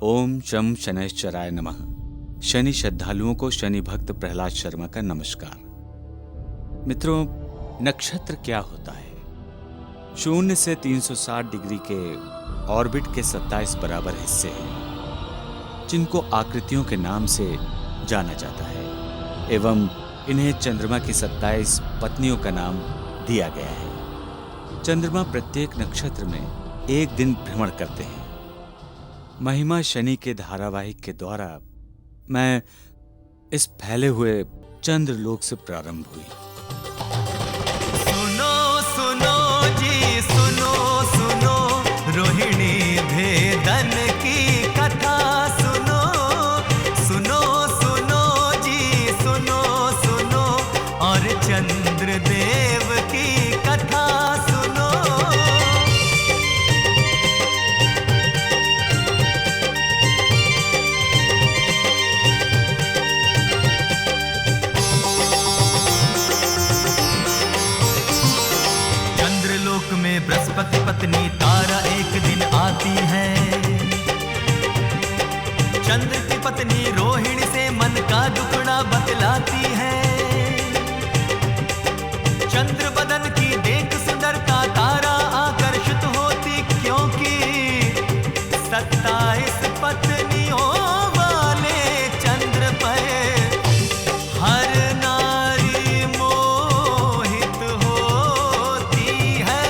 ओम शम शनैश्चराय नमः। शनि श्रद्धालुओं को शनि भक्त प्रहलाद शर्मा का नमस्कार। मित्रों, नक्षत्र क्या होता है? 0 से 360 डिग्री के ऑर्बिट के 27 बराबर हिस्से हैं, जिनको आकृतियों के नाम से जाना जाता है एवं इन्हें चंद्रमा की 27 पत्नियों का नाम दिया गया है। चंद्रमा प्रत्येक नक्षत्र में एक दिन भ्रमण करते हैं। महिमा शनि के धारावाहिक के द्वारा मैं इस फैले हुए चंद्रलोक से प्रारंभ हुई। सुनो सुनो जी सुनो सुनो, रोहिणी भेदन की कथा सुनो। सुनो सुनो जी सुनो सुनो, और चंद्रदेव की कथा सुनो। चंद्रलोक में बृहस्पति पत्नी तारा एक दिन आती है। चंद्र की पत्नी रोहिणी से मन का दुखड़ा बतलाती है। चंद्र बदन की देख सुंदरता तारा आकर्षित होती, क्योंकि 27 पत्नियों वाले चंद्र पर हर नारी मोहित होती है।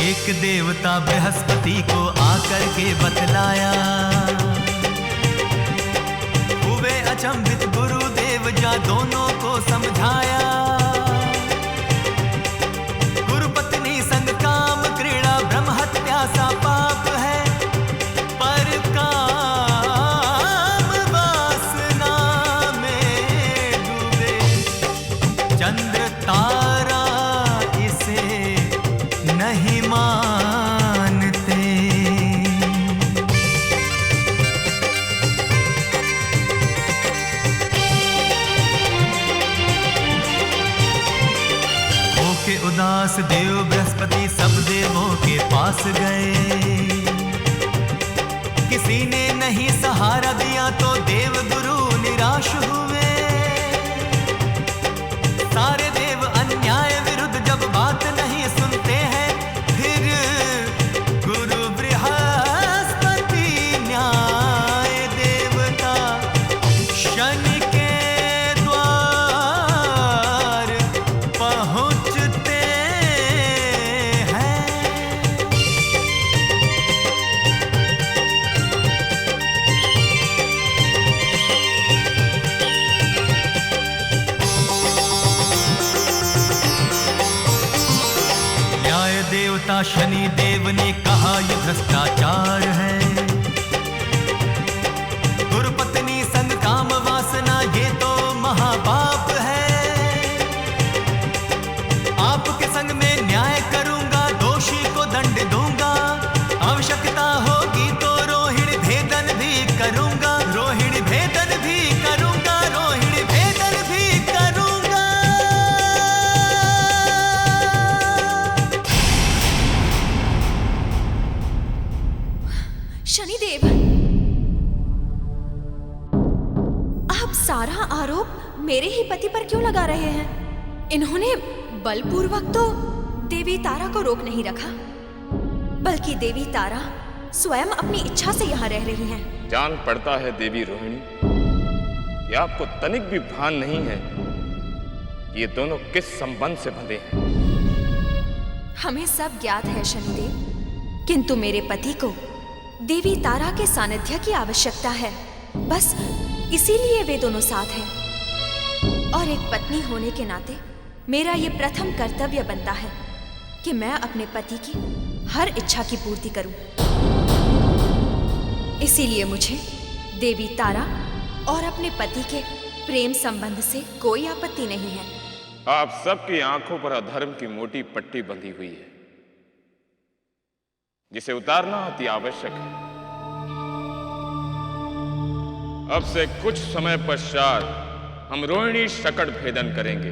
एक देवता बृहस्पति को आकर के बतलाया। हुए अचंभित गुरुदेव जा दोनों को समझाया। गुरुपत्नी संग काम क्रीड़ा ब्रह्म हत्या सा पाप है, पर काम वासना में डूबे चंद्र तारा इसे नहीं मानते। होके उदास देव बृहस्पति सब देवों के पास गए। किसी ने नहीं सहारा दिया तो देव गुरु निराश हुए। सारे देव अन्याय विरुद्ध जब बात नहीं सुनते हैं, फिर गुरु बृहस्पति न्याय देवता शनि के द्वार पहुंचते हैं। न्याय देवता शनि देव ने कहा ये भ्रष्टाचार है। गुरुपत्नी संग काम वासना ये तो महापाप है। आपके संग में न्याय करूंगा, दोषी को दंड दूंगा। आवश्यकता होगी तो रोहिणी भेदन भी करूंगा। रोहिणी भेदन भी करूंगा। रोहिणी भेदन भी करूंगा। शनिदेव, आप सारा आरोप मेरे ही पति पर क्यों लगा रहे हैं? इन्होंने बलपूर्वक तो देवी तारा को रोक नहीं रखा, बल्कि देवी तारा स्वयं अपनी इच्छा से यहाँ रह रही हैं। जान पड़ता है देवी रोहिणी कि आपको तनिक भी भान नहीं है ये दोनों किस संबंध से बंधे हैं। हमें सब ज्ञात है शनिदेव, किंतु मेरे पति को देवी तारा के सानिध्य की आवश्यकता है। बस इसीलिए वे दोनों साथ हैं। और एक पत्नी होने के नाते मेरा ये प्रथम कर्तव्य बनता है कि मैं अपने पति की हर इच्छा की पूर्ति करूं। इसीलिए मुझे देवी तारा और अपने पति के प्रेम संबंध से कोई आपत्ति नहीं है। आप सबकी आंखों पर अधर्म की मोटी पट्टी बंधी हुई है, जिसे उतारना अति आवश्यक है। अब से कुछ समय पश्चात हम रोहिणी शकट भेदन करेंगे,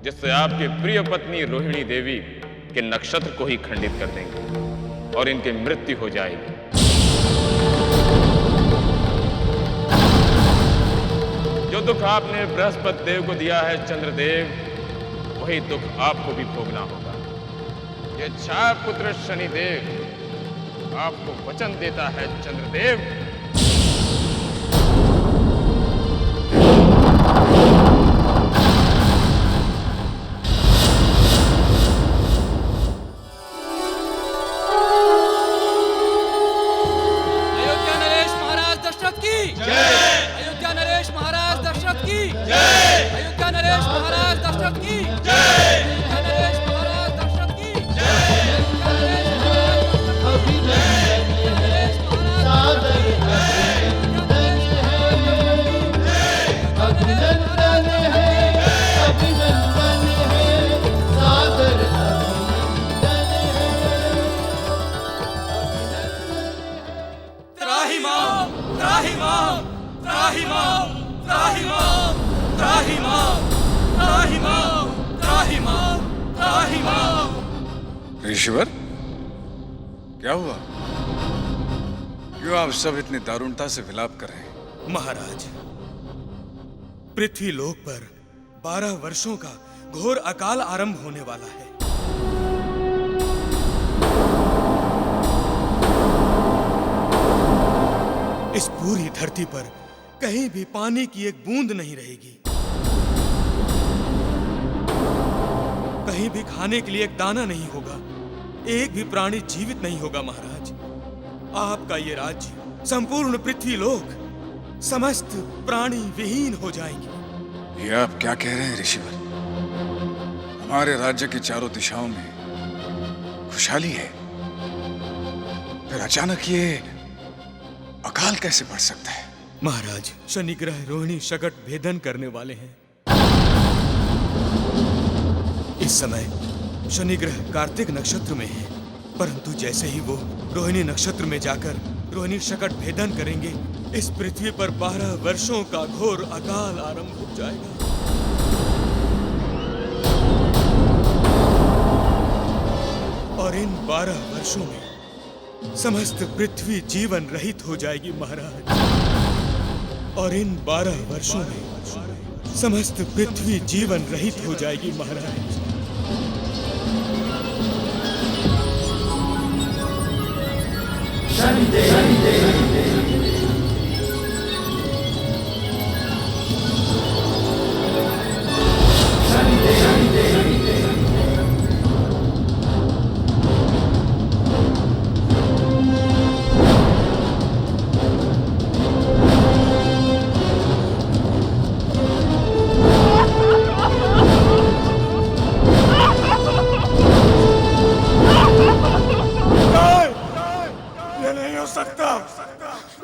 जिससे आपकी प्रिय पत्नी रोहिणी देवी के नक्षत्र को ही खंडित कर देंगे और इनकी मृत्यु हो जाएगी। जो दुख आपने बृहस्पति देव को दिया है चंद्रदेव, वही दुख आपको भी भोगना होगा। ये छाया पुत्र शनिदेव आपको वचन देता है चंद्रदेव। अयोध्या नरेश महाराज दशरथ की जय। अयोध्या नरेश महाराज दशरथ की जय। अयोध्या नरेश महाराज दशरथ की जय। अयोध्या नरेश महाराज दशरथ की जय। त्राहिमाम त्राहिमाम त्राहिमाम त्राहिमाम त्राहिमाम त्राहिमाम त्राहिमाम त्राहिमाम। ऋषिवर, क्या हुआ? क्यों आप सब इतनी दारुणता से विलाप कर रहे हैं? महाराज, पृथ्वी लोक पर 12 वर्षों का घोर अकाल आरंभ होने वाला है। इस पूरी धरती पर कहीं भी पानी की एक बूंद नहीं रहेगी। कहीं भी खाने के लिए एक दाना नहीं होगा। एक भी प्राणी जीवित नहीं होगा। महाराज, आपका ये राज्य, संपूर्ण पृथ्वी लोक, समस्त प्राणी विहीन हो जाएंगे। ये आप क्या कह रहे हैं ऋषिवर? हमारे राज्य की चारों दिशाओं में खुशहाली है, फिर अचानक ये अकाल कैसे पड़ सकता है? महाराज, शनि ग्रह रोहिणी शकट भेदन करने वाले हैं। इस समय शनि ग्रह कार्तिक नक्षत्र में है, परंतु जैसे ही वो रोहिणी नक्षत्र में जाकर रोहिणी शकट भेदन करेंगे, इस पृथ्वी पर 12 वर्षों का घोर अकाल आरंभ हो जाएगा। और इन 12 वर्षों में समस्त पृथ्वी जीवन रहित हो जाएगी महाराज। और इन 12 वर्षों में समस्त पृथ्वी जीवन रहित हो जाएगी महाराज।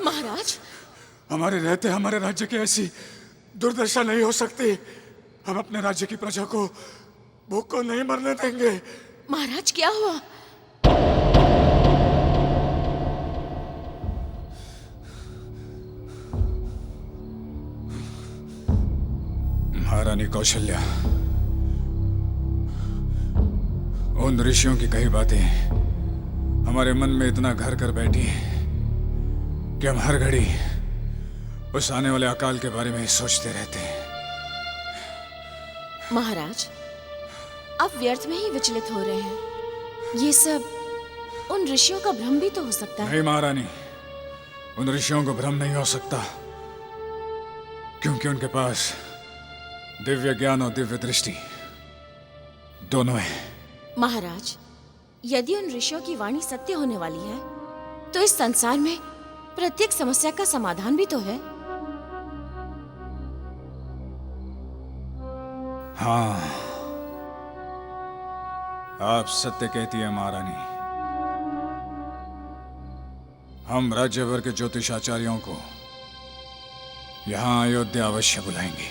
महाराज, हमारे रहते हमारे राज्य की ऐसी दुर्दशा नहीं हो सकती। हम अपने राज्य की प्रजा को भूख को नहीं मरने देंगे। महाराज क्या हुआ? महारानी कौशल्या, उन ऋषियों की कही बातें हमारे मन में इतना घर कर बैठी हैं कि हम हर घड़ी उस आने वाले अकाल के बारे में ही सोचते रहते हैं। महाराज, आप व्यर्थ में ही विचलित हो रहे हैं। ये सब उन ऋषियों का भ्रम भी तो हो सकता है। नहीं महारानी, उन ऋषियों को भ्रम नहीं हो सकता, क्योंकि उनके पास दिव्य ज्ञान और दिव्य दृष्टि दोनों है। महाराज, यदि उन ऋषियों की वाणी सत्य होने वाली है, तो इस संसार में प्रत्येक समस्या का समाधान भी तो है। हाँ, आप सत्य कहती है महारानी। हम राज्य भर के ज्योतिषाचार्यों को यहां अयोध्या अवश्य बुलाएंगे।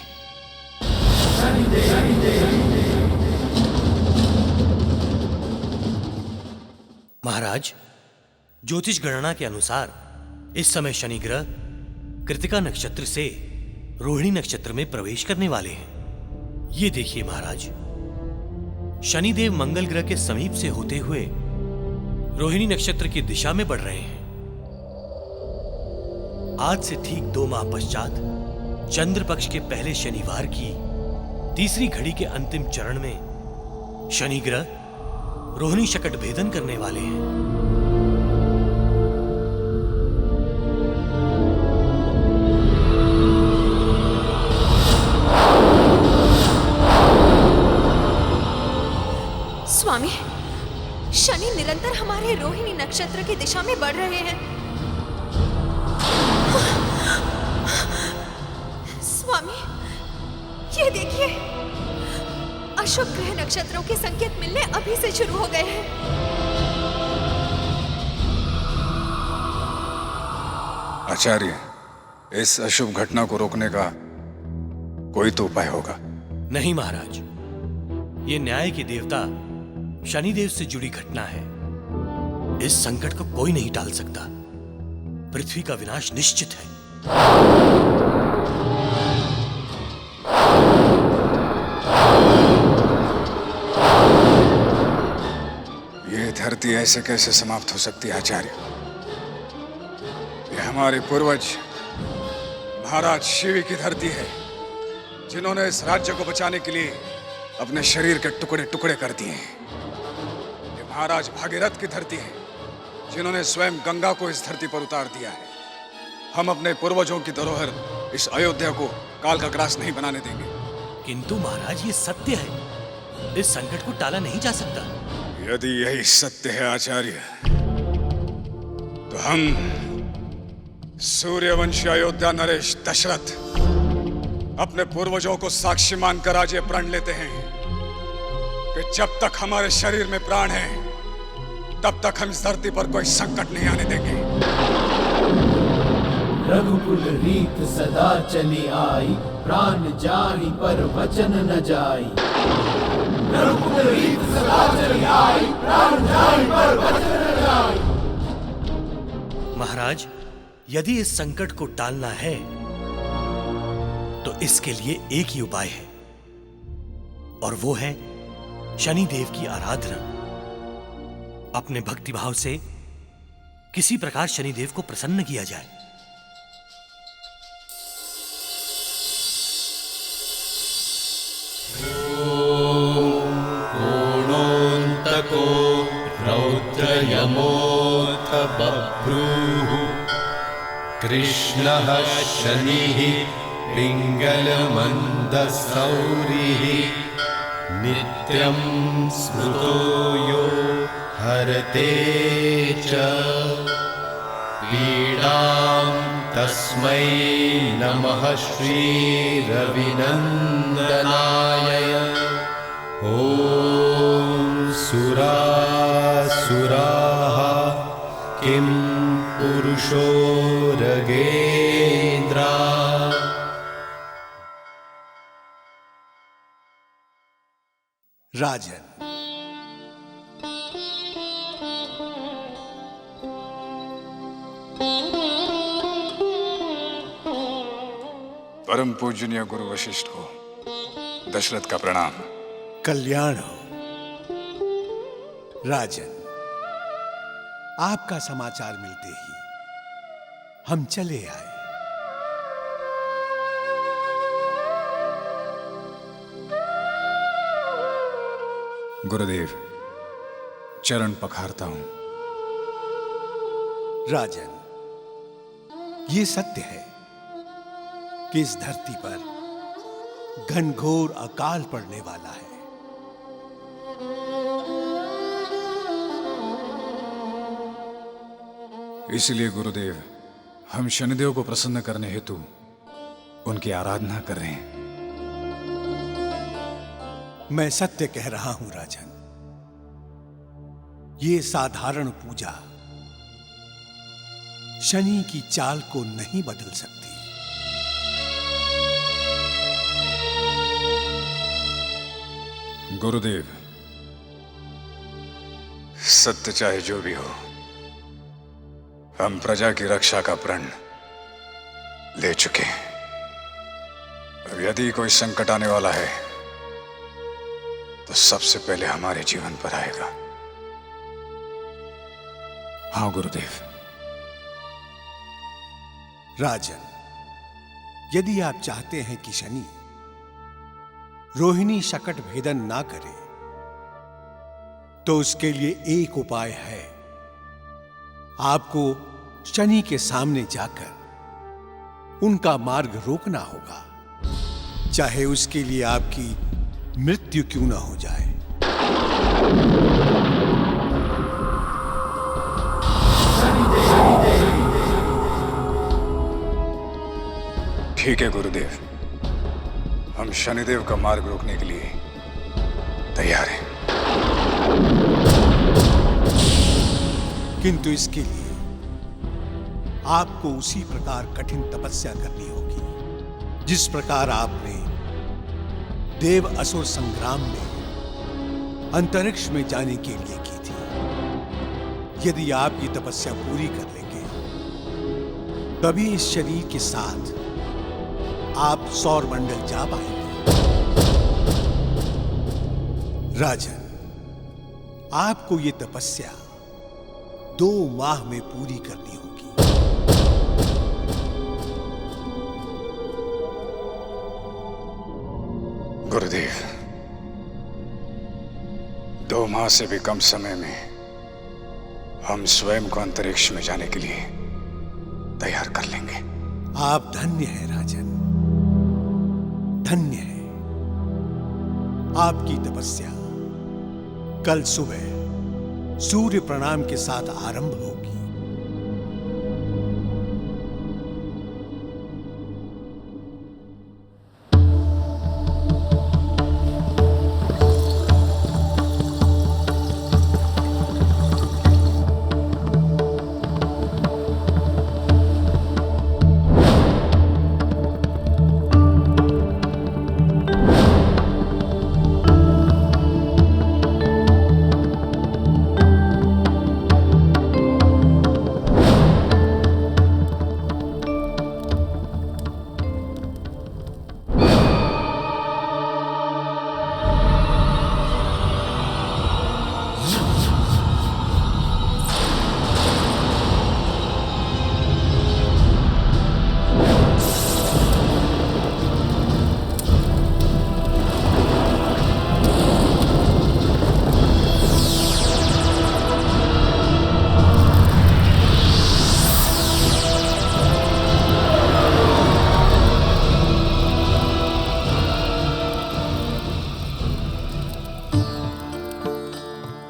महाराज, ज्योतिष गणना के अनुसार इस समय शनि ग्रह कृतिका नक्षत्र से रोहिणी नक्षत्र में प्रवेश करने वाले हैं। ये देखिए महाराज, शनिदेव मंगल ग्रह के समीप से होते हुए रोहिणी नक्षत्र की दिशा में बढ़ रहे हैं। आज से ठीक 2 माह पश्चात चंद्र पक्ष के पहले शनिवार की तीसरी घड़ी के अंतिम चरण में शनि ग्रह रोहिणी शकट भेदन करने वाले हैं। स्वामी, शनि निरंतर हमारे रोहिणी नक्षत्र की दिशा में बढ़ रहे हैं। स्वामी, ये देखिए, अशुभ ग्रह नक्षत्रों के संकेत मिलने अभी से शुरू हो गए हैं। आचार्य, इस अशुभ घटना को रोकने का कोई तो उपाय होगा? नहीं महाराज, ये न्याय के देवता शनिदेव से जुड़ी घटना है। इस संकट को कोई नहीं टाल सकता। पृथ्वी का विनाश निश्चित है। ये धरती ऐसे कैसे समाप्त हो सकती है आचार्य? ये हमारे पूर्वज महाराज शिव की धरती है, जिन्होंने इस राज्य को बचाने के लिए अपने शरीर के टुकड़े टुकड़े कर दिए हैं। ये महाराज भागीरथ की धरती है, जिन्होंने स्वयं गंगा को इस धरती पर उतार दिया है। हम अपने पूर्वजों की धरोहर इस अयोध्या को काल का ग्रास नहीं बनाने देंगे। किंतु महाराज, ये सत्य है। इस संकट को टाला नहीं जा सकता। यदि यही सत्य है आचार्य, तो हम सूर्यवंशी अयोध्या नरेश दशरथ अपने पूर्वजों को साक्षी मानकर आज ये प्रण लेते हैं कि जब तक हमारे शरीर में प्राण है, तब तक हम इस धरती पर कोई संकट नहीं आने देंगे। रघुकुल रीत सदा चली आई, प्राण जाई पर वचन न जाई। रघुकुल रीत सदा चली आई, प्राण जाई पर वचन न जाई। महाराज, यदि इस संकट को टालना है तो इसके लिए एक ही उपाय है, और वो है शनिदेव की आराधना। अपने भक्तिभाव से किसी प्रकार शनिदेव को प्रसन्न किया जाए। कोणोऽन्तको रौद्रयमोऽथ बभ्रूः, कृष्णः शनिः पिङ्गलमन्दसौरिः, नित्यं स्मृतो यो हरते च पीडां, तस्मै नमः श्रीरविनन्दनाय। ॐ सुरासुराः किं पुरुषो रगेन्द्रा। राजन, परम पूजनीय गुरु वशिष्ठ को दशरथ का प्रणाम। कल्याण हो। राजन, आपका समाचार मिलते ही हम चले आए। गुरुदेव, चरण पखारता हूं। राजन, ये सत्य है कि इस धरती पर घनघोर अकाल पड़ने वाला है। इसलिए गुरुदेव, हम शनिदेव को प्रसन्न करने हेतु उनकी आराधना कर रहे हैं। मैं सत्य कह रहा हूं राजन, ये साधारण पूजा शनि की चाल को नहीं बदल सकती। गुरुदेव, सत्य चाहे जो भी हो, हम प्रजा की रक्षा का प्रण ले चुके हैं। यदि कोई संकट आने वाला है तो सबसे पहले हमारे जीवन पर आएगा। हाँ गुरुदेव। राजन, यदि आप चाहते हैं कि शनि रोहिणी शकट भेदन ना करे तो उसके लिए एक उपाय है। आपको शनि के सामने जाकर उनका मार्ग रोकना होगा, चाहे उसके लिए आपकी मृत्यु क्यों ना हो जाए। ठीक है गुरुदेव, हम शनिदेव का मार्ग रोकने के लिए तैयार हैं। किंतु इसके लिए आपको उसी प्रकार कठिन तपस्या करनी होगी जिस प्रकार आपने देव असुर संग्राम में अंतरिक्ष में जाने के लिए की थी। यदि आप ये तपस्या पूरी कर लेंगे तभी इस शरीर के साथ आप सौर मंडल जा पाएंगे। राजन, आपको ये तपस्या 2 माह में पूरी करनी होगी। गुरुदेव, 2 माह से भी कम समय में हम स्वयं को अंतरिक्ष में जाने के लिए तैयार कर लेंगे। आप धन्य हैं राजन, धन्य है। आपकी तपस्या कल सुबह सूर्य प्रणाम के साथ आरंभ होगी।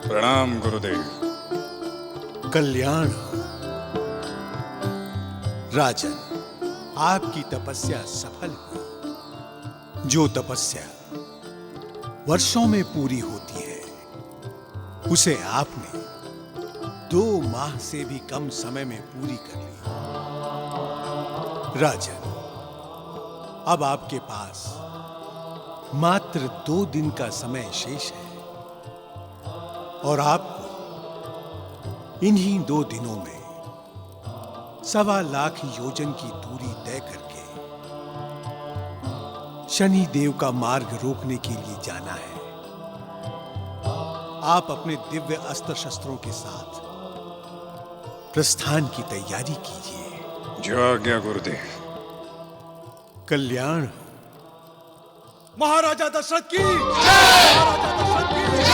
प्रणाम गुरुदेव। कल्याण हो। राजन, आपकी तपस्या सफल हुई। जो तपस्या वर्षों में पूरी होती है उसे आपने 2 माह से भी कम समय में पूरी कर ली। राजन, अब आपके पास मात्र 2 दिन का समय शेष है और आपको इन्हीं 2 दिनों में 1.25 लाख योजन की दूरी तय करके शनि देव का मार्ग रोकने के लिए जाना है। आप अपने दिव्य अस्त्र शस्त्रों के साथ प्रस्थान की तैयारी कीजिए। जो आज्ञा गुरुदेव। कल्याण। महाराजा दशरथ की जय! महाराजा दशरथ की जय!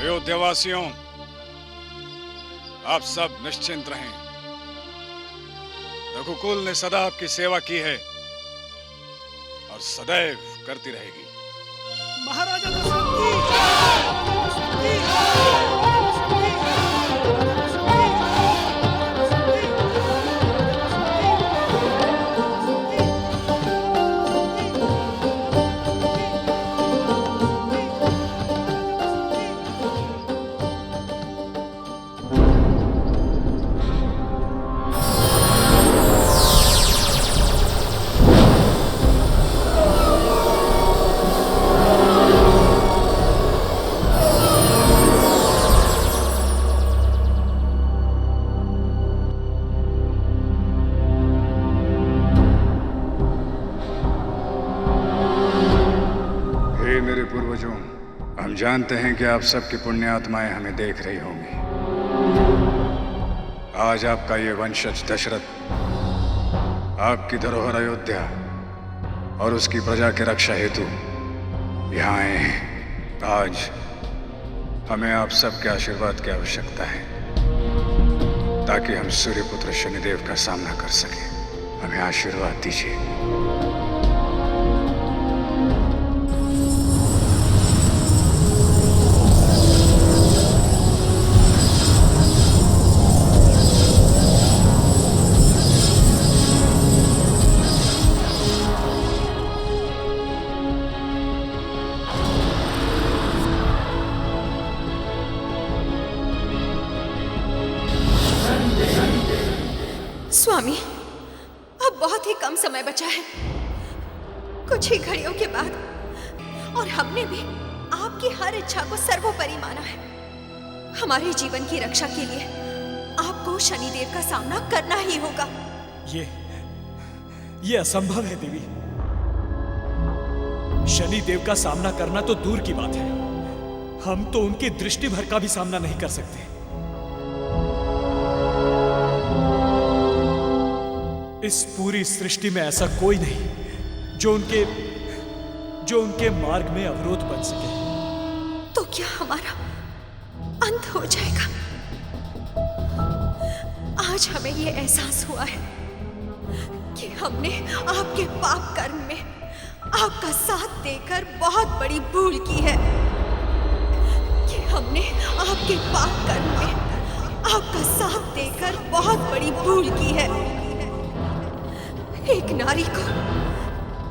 अयोध्यावासियों, आप सब निश्चिंत रहें। रघुकुल ने सदा आपकी सेवा की है और सदैव करती रहेगी। महाराजा दशरथ की जय! जानते हैं कि आप सबकी पुण्य आत्माएं हमें देख रही होंगी। आज आपका ये वंशज दशरथ आपकी धरोहर अयोध्या और उसकी प्रजा के रक्षा हेतु यहाँ आए हैं। आज हमें आप सबके आशीर्वाद की आवश्यकता है ताकि हम सूर्यपुत्र शनिदेव का सामना कर सकें। हमें आशीर्वाद दीजिए। स्वामी, अब बहुत ही कम समय बचा है। कुछ ही घड़ियों के बाद और हमने भी आपकी हर इच्छा को सर्वोपरि माना है। हमारे जीवन की रक्षा के लिए आपको शनिदेव का सामना करना ही होगा। ये असंभव है देवी। शनिदेव का सामना करना तो दूर की बात है, हम तो उनकी दृष्टि भर का भी सामना नहीं कर सकते। इस पूरी सृष्टि में ऐसा कोई नहीं जो उनके मार्ग में अवरोध बन सके। तो क्या हमारा अंत हो जाएगा? आज हमें ये एहसास हुआ है कि हमने आपके पाप कर्म में आपका साथ देकर बहुत बड़ी भूल की है। कि हमने आपके पाप कर्म में आपका साथ देकर बहुत बड़ी भूल की है। एक नारी को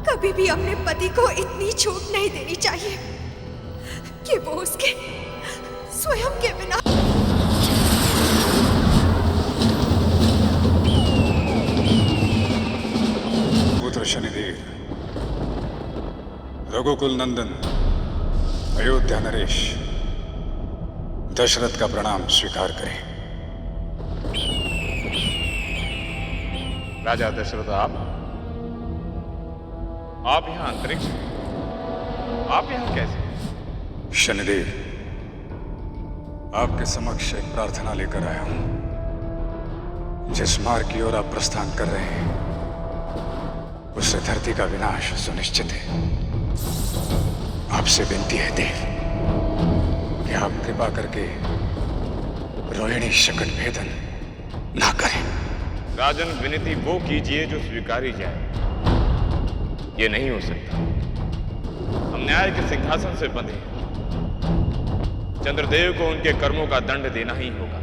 कभी भी अपने पति को इतनी छूट नहीं देनी चाहिए कि वो उसके स्वयं के बिना। पुत्र शनिदेव, रघुकुल नंदन, अयोध्या नरेश, दशरथ का प्रणाम स्वीकार करें। राजा दशरथ, आप यहाँ अंतरिक्ष में? आप यहाँ कैसे? शनिदेव, आपके समक्ष एक प्रार्थना लेकर आया हूं। जिस मार्ग की ओर आप प्रस्थान कर रहे हैं उससे धरती का विनाश सुनिश्चित है। आपसे विनती है देव कि आप कृपा करके रोहिणी शकट भेदन ना करें। राजन, विनती वो कीजिए जो स्वीकारी जाए। ये नहीं हो सकता। हम न्याय के सिंहासन से बंधे हैं। चंद्रदेव को उनके कर्मों का दंड देना ही होगा।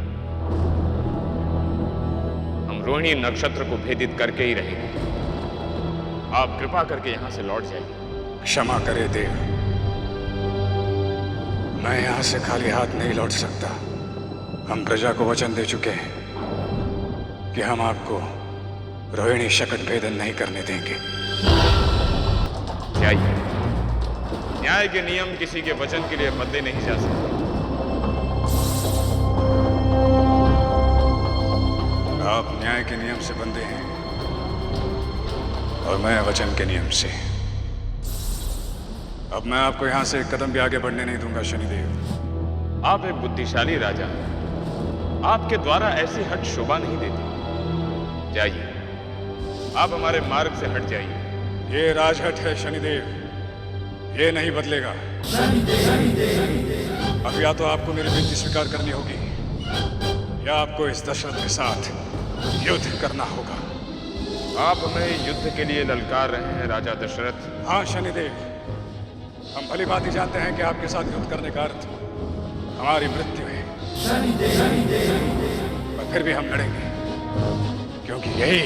हम रोहिणी नक्षत्र को भेदित करके ही रहेंगे। आप कृपा करके यहां से लौट जाइए। क्षमा करे देव, मैं यहां से खाली हाथ नहीं लौट सकता। हम प्रजा को वचन दे चुके हैं कि हम आपको रोहिणी शकट भेदन नहीं करने देंगे। जाइए। न्याय के नियम किसी के वचन के लिए बदले नहीं जा सकते। आप न्याय के नियम से बंधे हैं और मैं वचन के नियम से। अब मैं आपको यहां से एक कदम भी आगे बढ़ने नहीं दूंगा शनिदेव। आप एक बुद्धिशाली राजा हैं। आपके द्वारा ऐसी हट शोभा नहीं देती। जाइए, आप हमारे मार्ग से हट जाइए। ये राजहट है शनिदेव, ये नहीं बदलेगा। अब या तो आपको मेरी विनती स्वीकार करनी होगी या आपको इस दशरथ के साथ युद्ध करना होगा। आप हमें युद्ध के लिए ललकार रहे हैं राजा दशरथ। हाँ शनिदेव, हम भली भांति जानते हैं कि आपके साथ युद्ध करने का अर्थ हमारी मृत्यु है। पर फिर भी हम लड़ेंगे क्योंकि यही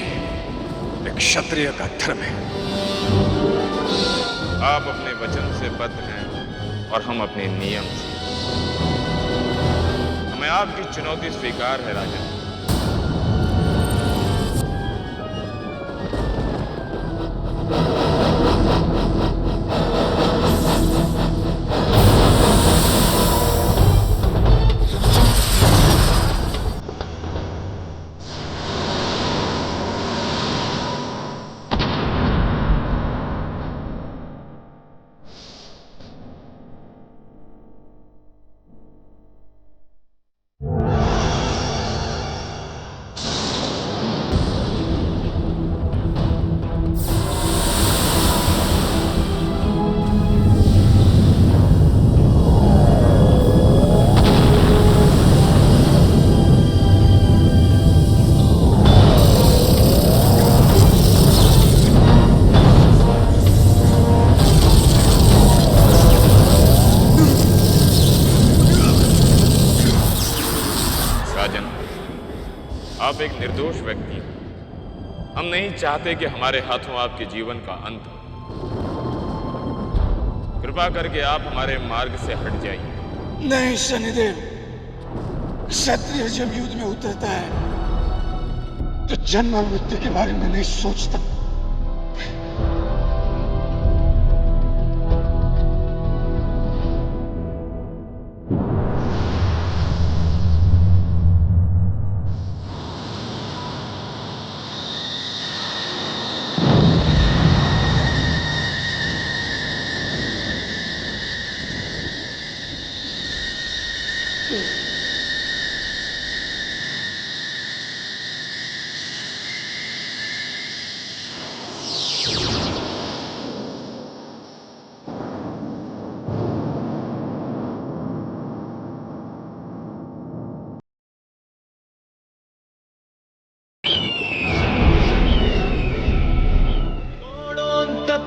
एक क्षत्रिय का धर्म है। आप अपने वचन से बद्ध हैं और हम अपने नियम से। हमें आपकी चुनौती स्वीकार है राजा। राजन, आप एक निर्दोष व्यक्ति हैं। हम नहीं चाहते कि हमारे हाथों आपके जीवन का अंत हो। कृपा करके आप हमारे मार्ग से हट जाइए। नहीं शनिदेव, क्षत्रिय जब युद्ध में उतरता है तो जन्म और मृत्यु के बारे में नहीं सोचता।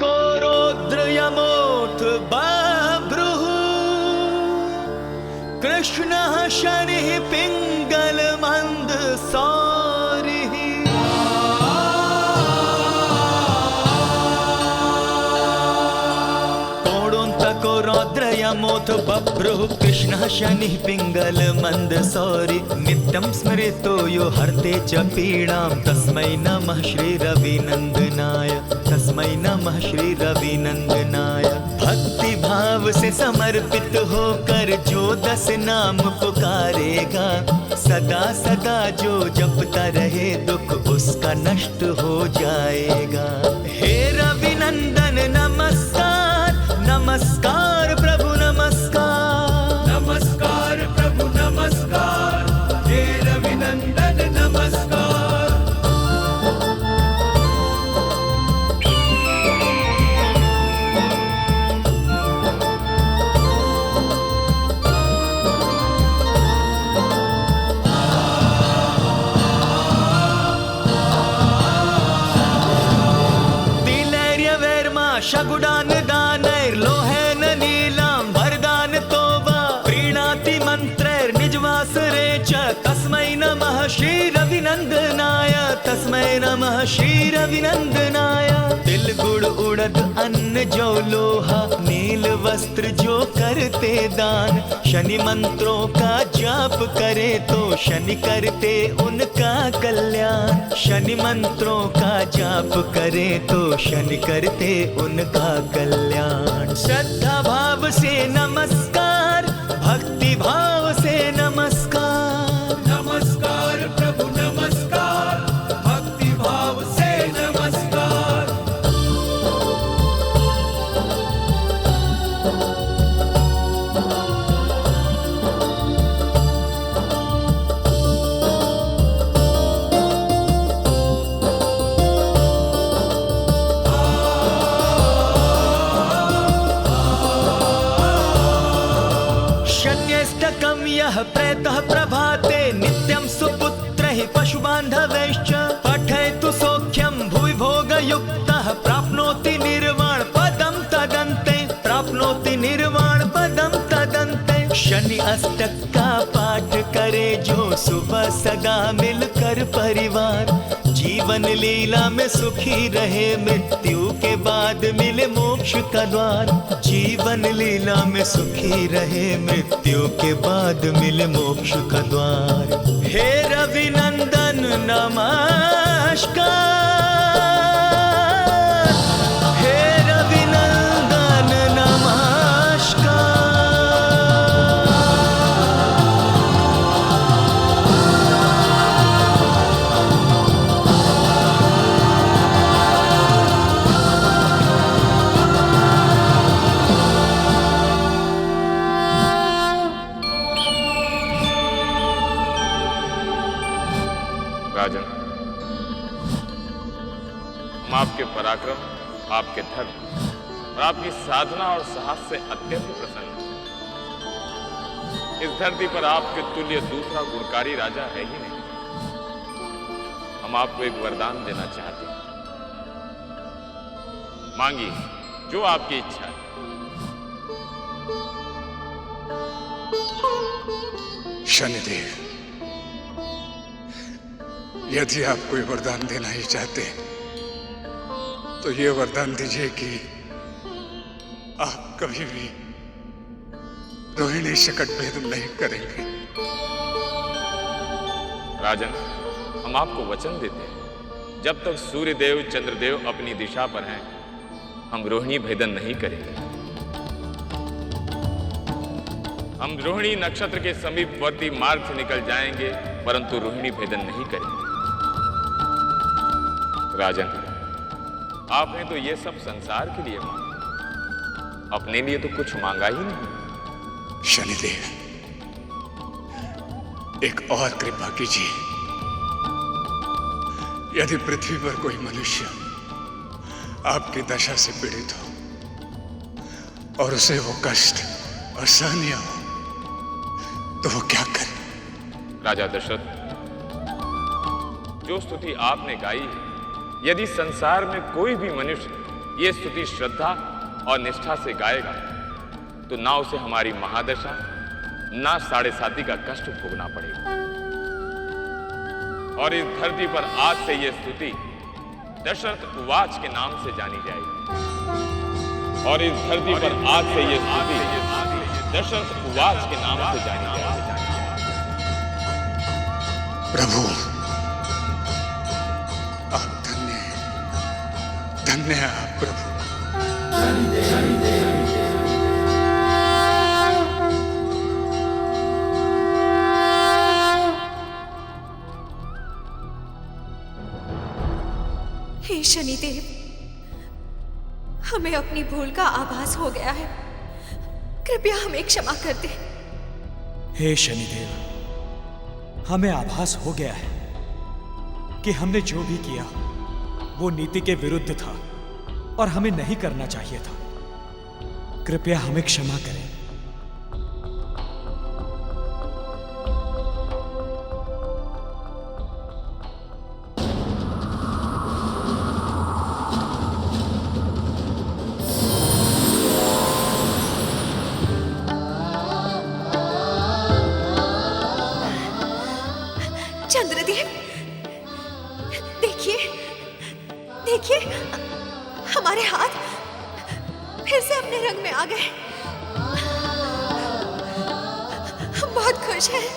कोरोद्रयमोऽथ बभ्रुः कृष्णः शनिः पिङ्गलमन्दसारिः। कोरोद्रयमोऽथ बभ्रुः कृष्णः शनिः पिङ्गलमन्दसारि। नित्यं स्मृतो यो हर्ते च पीडां तस्मै नमः श्रीरविनन्दनाय, तस्मै नमः श्रीरविनन्दनाय। भक्ति भाव से समर्पित होकर जो 10 नाम पुकारेगा, सदा सदा जो जपता रहे दुख उसका नष्ट हो जाएगा। हे रविनंदन नमस्कार, नमस्कार प्रभु नमस्कार, नमस्कार प्रभु नमस्कार, हे रविनंदन नमस्कार। शगुडान दानैर्लोहेन नीलां वरदान तोवा प्रीणाति मन्त्रैर्निजवासरे च तस्मै नमः श्रीरविनन्दनाय, तस्मै नमः श्रीरविनन्दनाय। तिल गुड़ उड़द अन्न जो लोहा नील वस्त्र जो करते दान, शनि मंत्रों का जाप करे तो शनि करते उनका कल्याण। शनि मंत्रों का जाप करे तो शनि करते उनका कल्याण। श्रद्धा भाव से नमस्कार, भक्ति भाव से नमस्कार, नमस्कार प्रभु नमस्कार, भक्ति भाव से नमस्कार। शन्यष्टकं यः प्रेतः प्रभाते नित्यं सुपुत्रैः पशुबान्धवैश्च पठयतु सौख्यं भुवि भोगयुक्तः प्राप्नोति निर्वाण पदं तदन्ते, प्राप्नोति निर्वाण पदं तदन्ते। शनि अष्टक का पाठ करे जो सुबह सदा मिलकर परिवार, जीवन लीला में सुखी रहे मृत्यु के बाद मिले मोक्ष का द्वार। जीवन लीला में सुखी रहे मृत्यु के बाद मिले मोक्ष का द्वार। हे रविनंदन नमस्कार, हे रविनंदन नमस्कार। राजन, हम आपके पराक्रम, आपके धर्म और आपकी साधना और साहस से अत्यंत प्रसन्न हैं। इस धरती पर आपके तुल्य दूसरा गुणकारी राजा है ही नहीं। हम आपको एक वरदान देना चाहते हैं, मांगिए जो आपकी इच्छा है। शनिदेव, यदि आप कोई वरदान देना ही चाहते तो ये वरदान दीजिए कि आप कभी भी रोहिणी शकट भेद नहीं करेंगे। राजन, हम आपको वचन देते हैं, जब तक सूर्यदेव चंद्रदेव अपनी दिशा पर हैं, हम रोहिणी भेदन नहीं करेंगे। हम रोहिणी नक्षत्र के समीपवर्ती मार्ग से निकल जाएंगे, परंतु रोहिणी भेदन नहीं करेंगे। राजन, आपने तो ये सब संसार के लिए मांगा, अपने लिए तो कुछ मांगा ही नहीं। शनिदेव, एक और कृपा कीजिए। यदि पृथ्वी पर कोई मनुष्य आपकी दशा से पीड़ित हो और उसे वो कष्ट असहनीय हो, तो वो क्या करे? राजा दशरथ, जो स्तुति आपने गाई है, यदि संसार में कोई भी मनुष्य ये स्तुति श्रद्धा और निष्ठा से गाएगा, तो ना उसे हमारी महादशा, ना साढ़े साती का कष्ट भोगना पड़ेगा। और इस धरती पर आज से यह स्तुति दशरथ उवाच के नाम से जानी जाएगी। और इस धरती पर आज से यह स्तुति दशरथ उवाच के नाम से जानी जाएगी। प्रभु, आप धन्य हैं, धन्य हैं आप प्रभु। हे शनिदेव, हमें अपनी भूल का आभास हो गया है, कृपया हमें क्षमा कर दे। हे शनिदेव, हमें आभास हो गया है कि हमने जो भी किया वो नीति के विरुद्ध था और हमें नहीं करना चाहिए था। कृपया हमें क्षमा करें। चंद्रदेव, देखिए देखिए, हमारे हाथ फिर से अपने रंग में आ गए। हम बहुत खुश हैं।